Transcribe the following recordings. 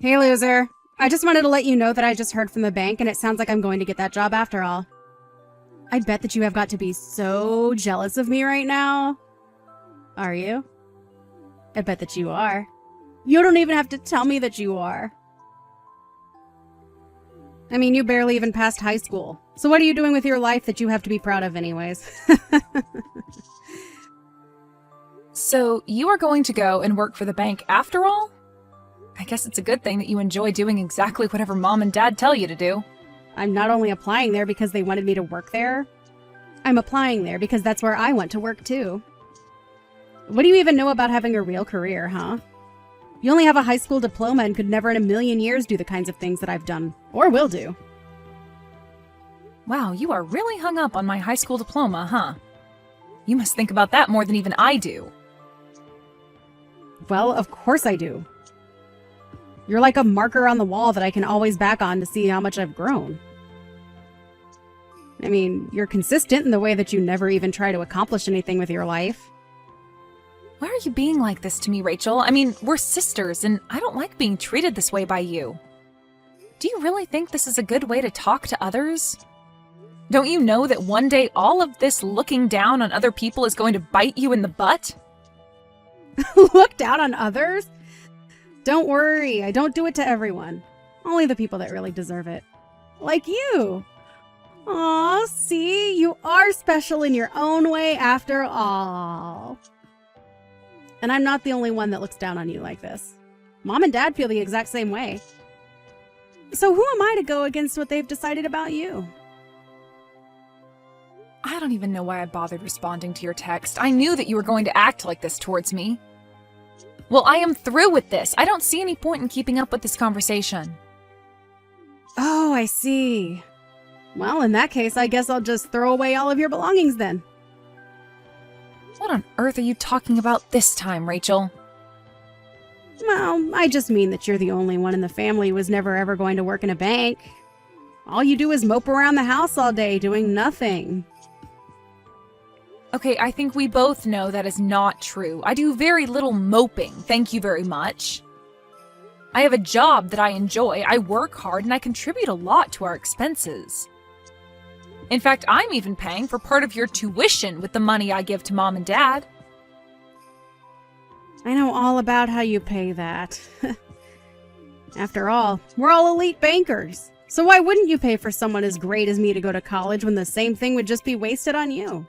Hey, loser. I just wanted to let you know that I just heard from the bank and it sounds like I'm going to get that job after all. I bet that you have got to be so jealous of me right now. Are you? I bet that you are. You don't even have to tell me that you are. I mean, you barely even passed high school. So what are you doing with your life that you have to be proud of anyways? So you are going to go and work for the bank after all? I guess it's a good thing that you enjoy doing exactly whatever mom and dad tell you to do. I'm not only applying there because they wanted me to work there. I'm applying there because that's where I want to work too. What do you even know about having a real career, huh? You only have a high school diploma and could never in a million years do the kinds of things that I've done, or will do. Wow, you are really hung up on my high school diploma, huh? You must think about that more than even I do. Well, of course I do. You're like a marker on the wall that I can always back on to see how much I've grown. I mean, you're consistent in the way that you never even try to accomplish anything with your life. Why are you being like this to me, Rachel? I mean, we're sisters, and I don't like being treated this way by you. Do you really think this is a good way to talk to others? Don't you know that one day all of this looking down on other people is going to bite you in the butt? Look down on others? Don't worry, I don't do it to everyone. Only the people that really deserve it. Like you. Aw, see? You are special in your own way after all. And I'm not the only one that looks down on you like this. Mom and Dad feel the exact same way. So who am I to go against what they've decided about you? I don't even know why I bothered responding to your text. I knew that you were going to act like this towards me. Well, I am through with this. I don't see any point in keeping up with this conversation. Oh, I see. Well, in that case, I guess I'll just throw away all of your belongings then. What on earth are you talking about this time, Rachel? Well, I just mean that you're the only one in the family who was never ever going to work in a bank. All you do is mope around the house all day doing nothing. Okay, I think we both know that is not true. I do very little moping, thank you very much. I have a job that I enjoy, I work hard, and I contribute a lot to our expenses. In fact, I'm even paying for part of your tuition with the money I give to Mom and Dad. I know all about how you pay that. After all, we're all elite bankers. So why wouldn't you pay for someone as great as me to go to college when the same thing would just be wasted on you?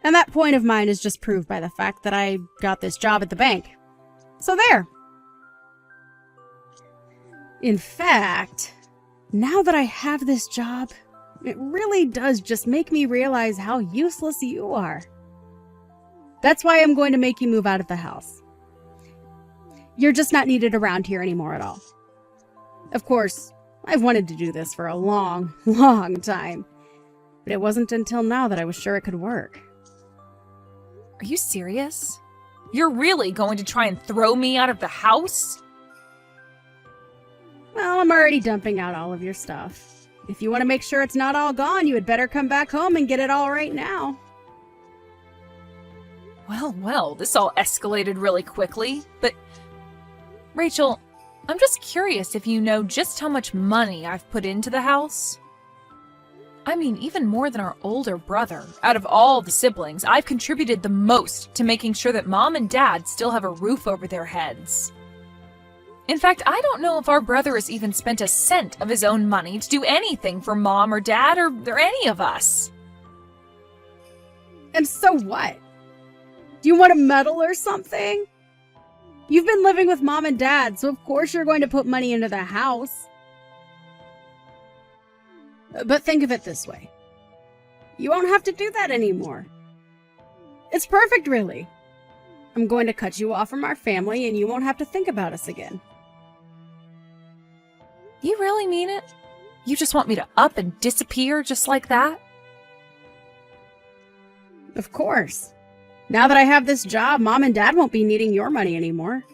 And that point of mine is just proved by the fact that I got this job at the bank. So there. In fact, now that I have this job, it really does just make me realize how useless you are. That's why I'm going to make you move out of the house. You're just not needed around here anymore at all. Of course, I've wanted to do this for a long, long time, but it wasn't until now that I was sure it could work. Are you serious? You're really going to try and throw me out of the house? Well, I'm already dumping out all of your stuff. If you want to make sure it's not all gone, you had better come back home and get it all right now. Well, this all escalated really quickly, but... Rachel, I'm just curious if you know just how much money I've put into the house. I mean, even more than our older brother. Out of all the siblings, I've contributed the most to making sure that Mom and Dad still have a roof over their heads. In fact, I don't know if our brother has even spent a cent of his own money to do anything for Mom or Dad or any of us. And so what? Do you want a medal or something? You've been living with Mom and Dad, so of course you're going to put money into the house. But think of it this way. You won't have to do that anymore. It's perfect, really. I'm going to cut you off from our family and you won't have to think about us again. You really mean it? You just want me to up and disappear just like that? Of course. Now that I have this job, Mom and Dad won't be needing your money anymore.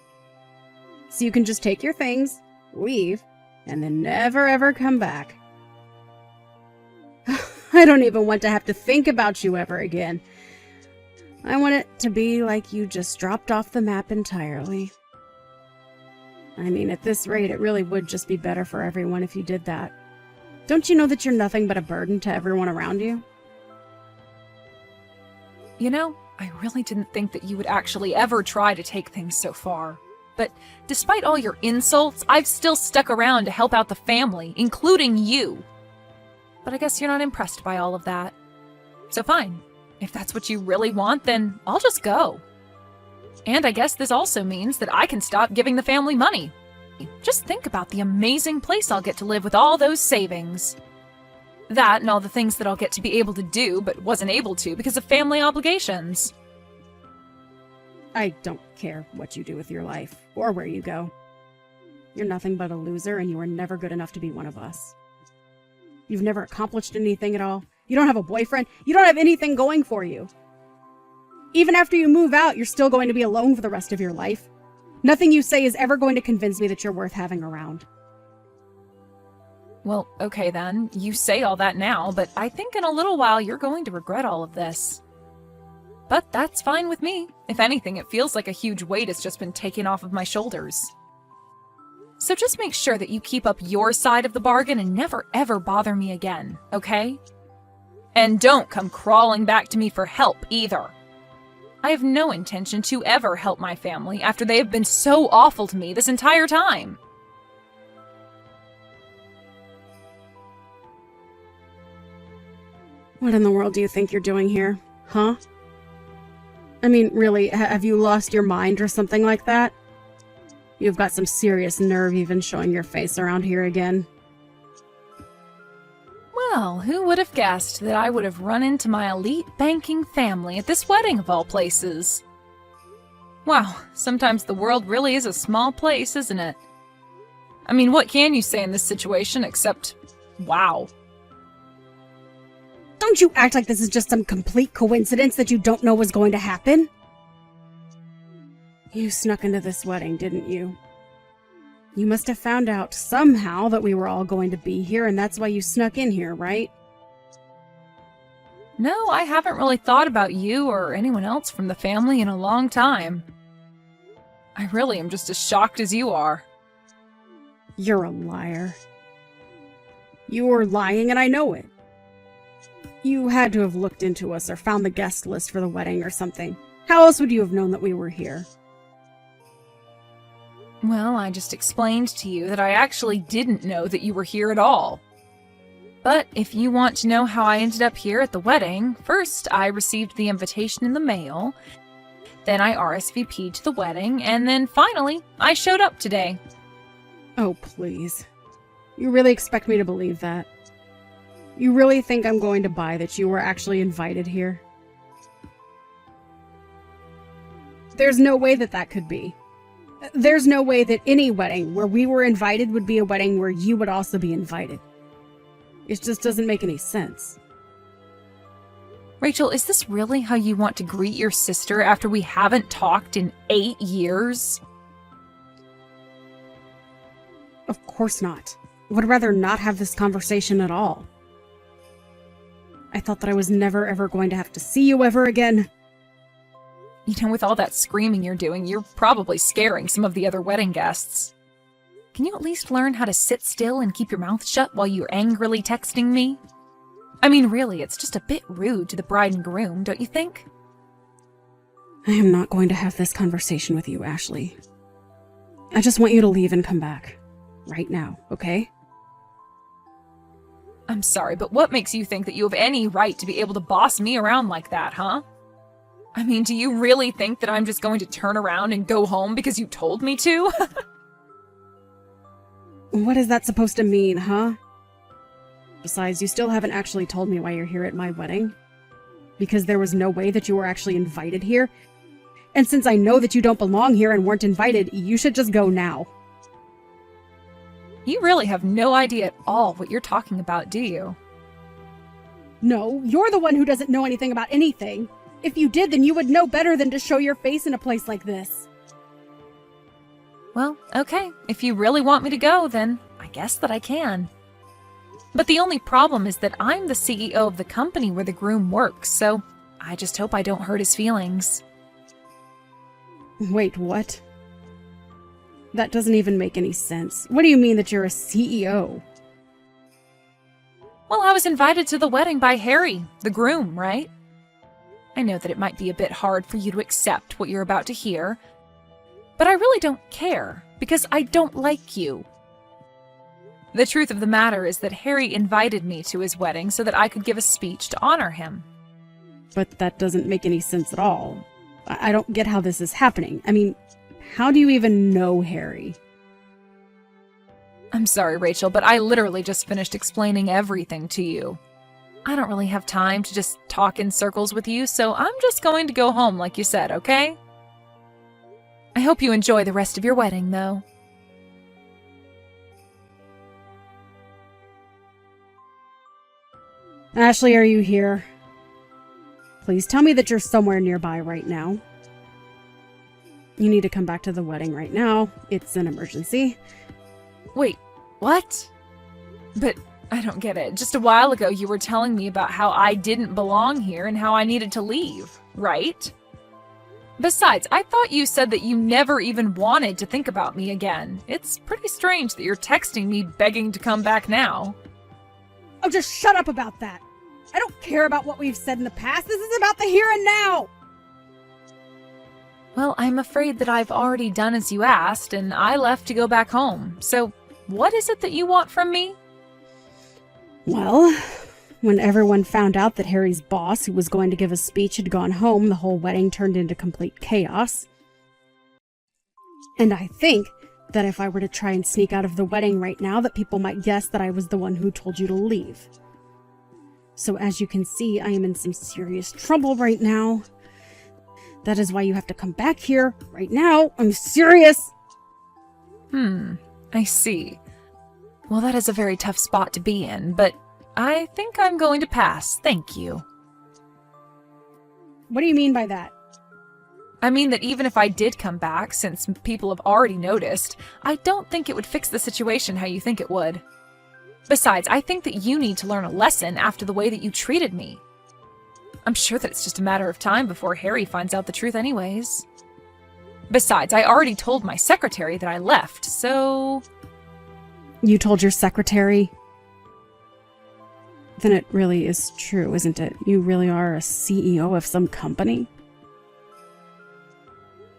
So you can just take your things, leave, and then never ever come back. I don't even want to have to think about you ever again. I want it to be like you just dropped off the map entirely. I mean, at this rate, it really would just be better for everyone if you did that. Don't you know that you're nothing but a burden to everyone around you? You know, I really didn't think that you would actually ever try to take things so far. But despite all your insults, I've still stuck around to help out the family, including you. But I guess you're not impressed by all of that. So fine. If that's what you really want, then I'll just go. And I guess this also means that I can stop giving the family money. Just think about the amazing place I'll get to live with all those savings. That and all the things that I'll get to be able to do but wasn't able to because of family obligations. I don't care what you do with your life, or where you go. You're nothing but a loser, and you were never good enough to be one of us. You've never accomplished anything at all. You don't have a boyfriend. You don't have anything going for you. Even after you move out, you're still going to be alone for the rest of your life. Nothing you say is ever going to convince me that you're worth having around. Well, okay then. You say all that now, but I think in a little while you're going to regret all of this. But that's fine with me. If anything, it feels like a huge weight has just been taken off of my shoulders. So just make sure that you keep up your side of the bargain and never ever bother me again, okay? And don't come crawling back to me for help either. I have no intention to ever help my family after they have been so awful to me this entire time. What in the world do you think you're doing here, huh? I mean, really, have you lost your mind or something like that? You've got some serious nerve even showing your face around here again. Well, who would have guessed that I would have run into my elite banking family at this wedding of all places? Wow, sometimes the world really is a small place, isn't it? I mean, what can you say in this situation except, wow. Don't you act like this is just some complete coincidence that you don't know was going to happen? You snuck into this wedding, didn't you? You must have found out somehow that we were all going to be here, and that's why you snuck in here, right? No, I haven't really thought about you or anyone else from the family in a long time. I really am just as shocked as you are. You're a liar. You were lying, and I know it. You had to have looked into us or found the guest list for the wedding or something. How else would you have known that we were here? Well, I just explained to you that I actually didn't know that you were here at all. But if you want to know how I ended up here at the wedding, first I received the invitation in the mail, then I RSVP'd to the wedding, and then finally I showed up today. Oh, please. You really expect me to believe that? You really think I'm going to buy that you were actually invited here? There's no way that that could be. There's no way that any wedding where we were invited would be a wedding where you would also be invited. It just doesn't make any sense. Rachel, is this really how you want to greet your sister after we haven't talked in 8 years? Of course not. I would rather not have this conversation at all. I thought that I was never ever going to have to see you ever again. You know, with all that screaming you're doing, you're probably scaring some of the other wedding guests. Can you at least learn how to sit still and keep your mouth shut while you're angrily texting me? I mean, really, it's just a bit rude to the bride and groom, don't you think? I am not going to have this conversation with you, Ashley. I just want you to leave and come back. Right now, okay? I'm sorry, but what makes you think that you have any right to be able to boss me around like that, huh? I mean, do you really think that I'm just going to turn around and go home because you told me to? What is that supposed to mean, huh? Besides, you still haven't actually told me why you're here at my wedding. Because there was no way that you were actually invited here. And since I know that you don't belong here and weren't invited, you should just go now. You really have no idea at all what you're talking about, do you? No, you're the one who doesn't know anything about anything. If you did, then you would know better than to show your face in a place like this. Well, okay. If you really want me to go, then I guess that I can. But the only problem is that I'm the CEO of the company where the groom works, so I just hope I don't hurt his feelings. Wait, what? That doesn't even make any sense. What do you mean that you're a CEO? Well, I was invited to the wedding by Harry, the groom, right? I know that it might be a bit hard for you to accept what you're about to hear, but I really don't care, because I don't like you. The truth of the matter is that Harry invited me to his wedding so that I could give a speech to honor him. But that doesn't make any sense at all. I don't get how this is happening. I mean, how do you even know Harry? I'm sorry, Rachel, but I literally just finished explaining everything to you. I don't really have time to just talk in circles with you, so I'm just going to go home like you said, okay? I hope you enjoy the rest of your wedding, though. Ashley, are you here? Please tell me that you're somewhere nearby right now. You need to come back to the wedding right now. It's an emergency. Wait, what? But I don't get it. Just a while ago you were telling me about how I didn't belong here and how I needed to leave, right? Besides, I thought you said that you never even wanted to think about me again. It's pretty strange that you're texting me begging to come back now. Oh, just shut up about that. I don't care about what we've said in the past. This is about the here and now. Well, I'm afraid that I've already done as you asked, and I left to go back home. So, what is it that you want from me? Well, when everyone found out that Harry's boss, who was going to give a speech, had gone home, the whole wedding turned into complete chaos. And I think that if I were to try and sneak out of the wedding right now, that people might guess that I was the one who told you to leave. So as you can see, I am in some serious trouble right now. That is why you have to come back here right now. I'm serious. I see. Well, that is a very tough spot to be in, but I think I'm going to pass. Thank you. What do you mean by that? I mean that even if I did come back, since people have already noticed, I don't think it would fix the situation how you think it would. Besides, I think that you need to learn a lesson after the way that you treated me. I'm sure that it's just a matter of time before Harry finds out the truth anyways. Besides, I already told my secretary that I left, so... You told your secretary? Then it really is true, isn't it? You really are a CEO of some company?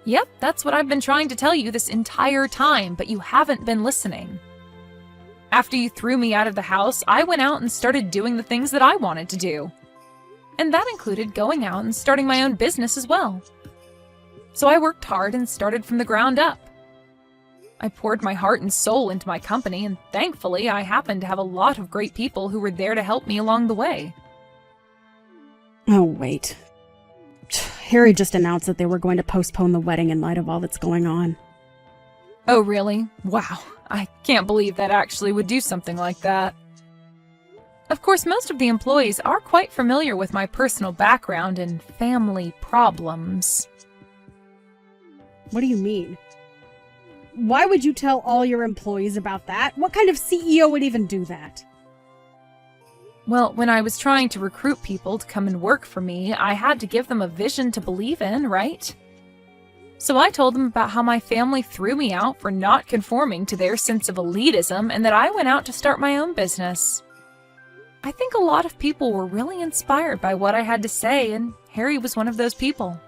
Yep, that's what I've been trying to tell you this entire time, but you haven't been listening. After you threw me out of the house, I went out and started doing the things that I wanted to do. And that included going out and starting my own business as well. So I worked hard and started from the ground up. I poured my heart and soul into my company, and thankfully I happened to have a lot of great people who were there to help me along the way. Oh, wait. Harry just announced that they were going to postpone the wedding in light of all that's going on. Oh, really? Wow. I can't believe that actually would do something like that. Of course, most of the employees are quite familiar with my personal background and family problems. What do you mean? Why would you tell all your employees about that? What kind of CEO would even do that? Well, when I was trying to recruit people to come and work for me, I had to give them a vision to believe in, right? So I told them about how my family threw me out for not conforming to their sense of elitism and that I went out to start my own business. I think a lot of people were really inspired by what I had to say, and Harry was one of those people.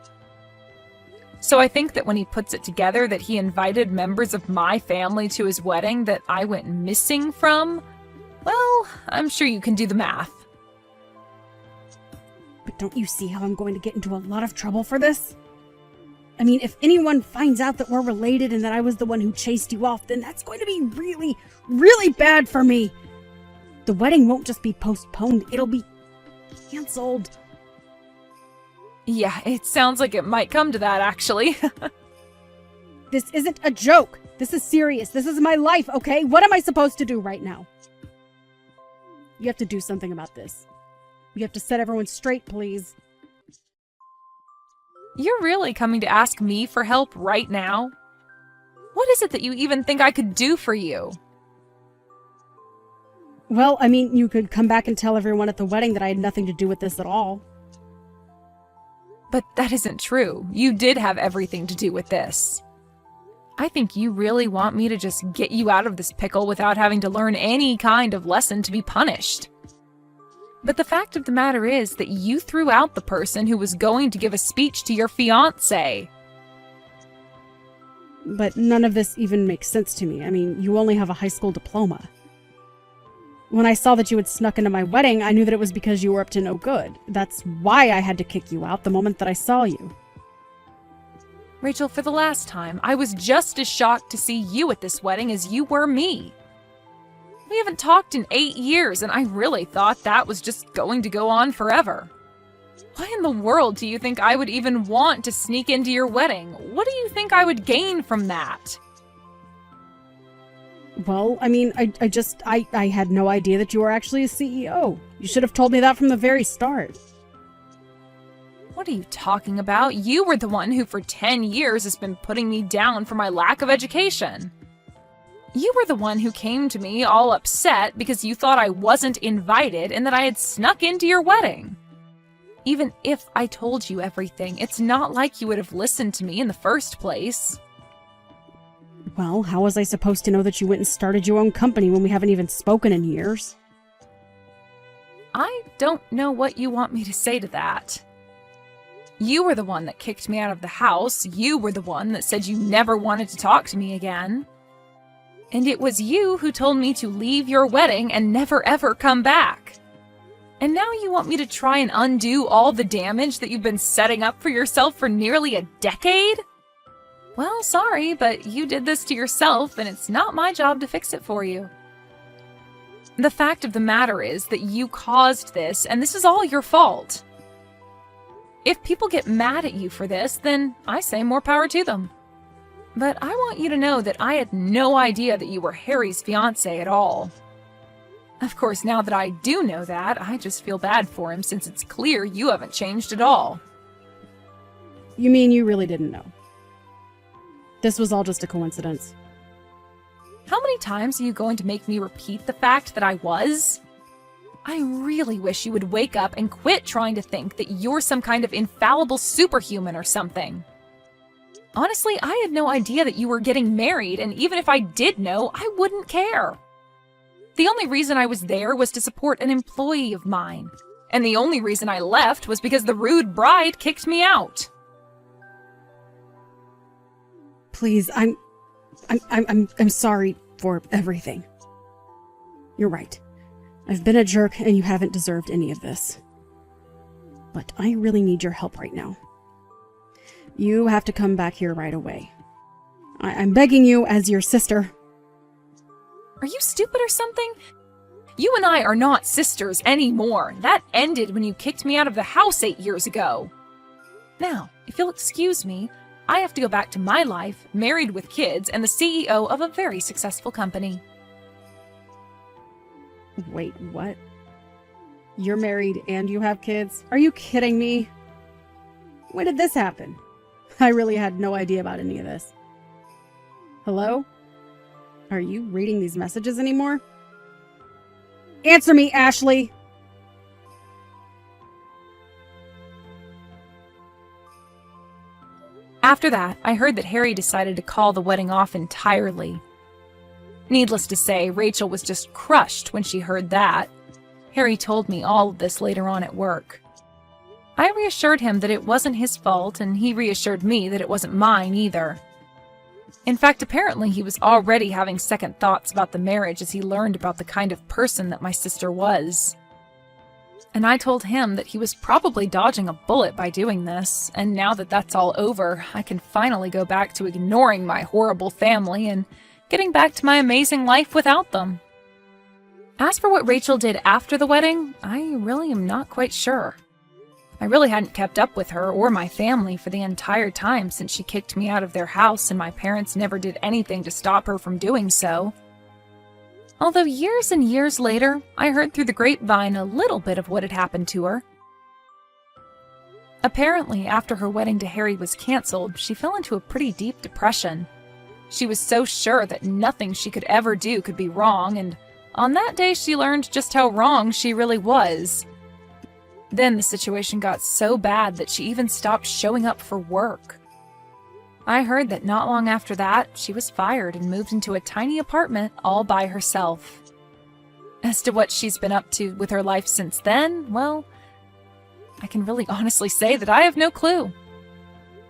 So I think that when he puts it together that he invited members of my family to his wedding that I went missing from, well, I'm sure you can do the math. But don't you see how I'm going to get into a lot of trouble for this? I mean, if anyone finds out that we're related and that I was the one who chased you off, then that's going to be really, really bad for me. The wedding won't just be postponed, it'll be canceled. Yeah, it sounds like it might come to that, actually. This isn't a joke. This is serious. This is my life, okay? What am I supposed to do right now? You have to do something about this. You have to set everyone straight, please. You're really coming to ask me for help right now? What is it that you even think I could do for you? Well, I mean, you could come back and tell everyone at the wedding that I had nothing to do with this at all. But that isn't true. You did have everything to do with this. I think you really want me to just get you out of this pickle without having to learn any kind of lesson to be punished. But the fact of the matter is that you threw out the person who was going to give a speech to your fiancé. But none of this even makes sense to me. I mean, you only have a high school diploma. When I saw that you had snuck into my wedding, I knew that it was because you were up to no good. That's why I had to kick you out the moment that I saw you. Rachel, for the last time, I was just as shocked to see you at this wedding as you were me. We haven't talked in 8 years, and I really thought that was just going to go on forever. Why in the world do you think I would even want to sneak into your wedding? What do you think I would gain from that? Well, I mean, I had no idea that you were actually a CEO. You should have told me that from the very start. What are you talking about? You were the one who for 10 years has been putting me down for my lack of education. You were the one who came to me all upset because you thought I wasn't invited and that I had snuck into your wedding. Even if I told you everything, it's not like you would have listened to me in the first place. Well, how was I supposed to know that you went and started your own company when we haven't even spoken in years? I don't know what you want me to say to that. You were the one that kicked me out of the house. You were the one that said you never wanted to talk to me again. And it was you who told me to leave your wedding and never ever come back. And now you want me to try and undo all the damage that you've been setting up for yourself for nearly a decade? Well, sorry, but you did this to yourself, and it's not my job to fix it for you. The fact of the matter is that you caused this, and this is all your fault. If people get mad at you for this, then I say more power to them. But I want you to know that I had no idea that you were Harry's fiancé at all. Of course, now that I do know that, I just feel bad for him since it's clear you haven't changed at all. You mean you really didn't know? This was all just a coincidence. How many times are you going to make me repeat the fact that I was? I really wish you would wake up and quit trying to think that you're some kind of infallible superhuman or something. Honestly, I had no idea that you were getting married, and even if I did know, I wouldn't care. The only reason I was there was to support an employee of mine, and the only reason I left was because the rude bride kicked me out. Please, I'm sorry for everything. You're right. I've been a jerk and you haven't deserved any of this. But I really need your help right now. You have to come back here right away. I'm begging you as your sister. Are you stupid or something? You and I are not sisters anymore. That ended when you kicked me out of the house 8 years ago. Now, if you'll excuse me, I have to go back to my life, married with kids, and the CEO of a very successful company. Wait, what? You're married and you have kids? Are you kidding me? When did this happen? I really had no idea about any of this. Hello? Are you reading these messages anymore? Answer me, Ashley! After that, I heard that Harry decided to call the wedding off entirely. Needless to say, Rachel was just crushed when she heard that. Harry told me all of this later on at work. I reassured him that it wasn't his fault, and he reassured me that it wasn't mine either. In fact, apparently he was already having second thoughts about the marriage as he learned about the kind of person that my sister was. And I told him that he was probably dodging a bullet by doing this, and now that that's all over, I can finally go back to ignoring my horrible family and getting back to my amazing life without them. As for what Rachel did after the wedding, I really am not quite sure. I really hadn't kept up with her or my family for the entire time since she kicked me out of their house, and my parents never did anything to stop her from doing so. Although years and years later, I heard through the grapevine a little bit of what had happened to her. Apparently, after her wedding to Harry was canceled, she fell into a pretty deep depression. She was so sure that nothing she could ever do could be wrong, and on that day she learned just how wrong she really was. Then the situation got so bad that she even stopped showing up for work. I heard that not long after that, she was fired and moved into a tiny apartment all by herself. As to what she's been up to with her life since then, well, I can really honestly say that I have no clue.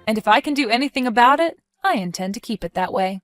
And if I can do anything about it, I intend to keep it that way.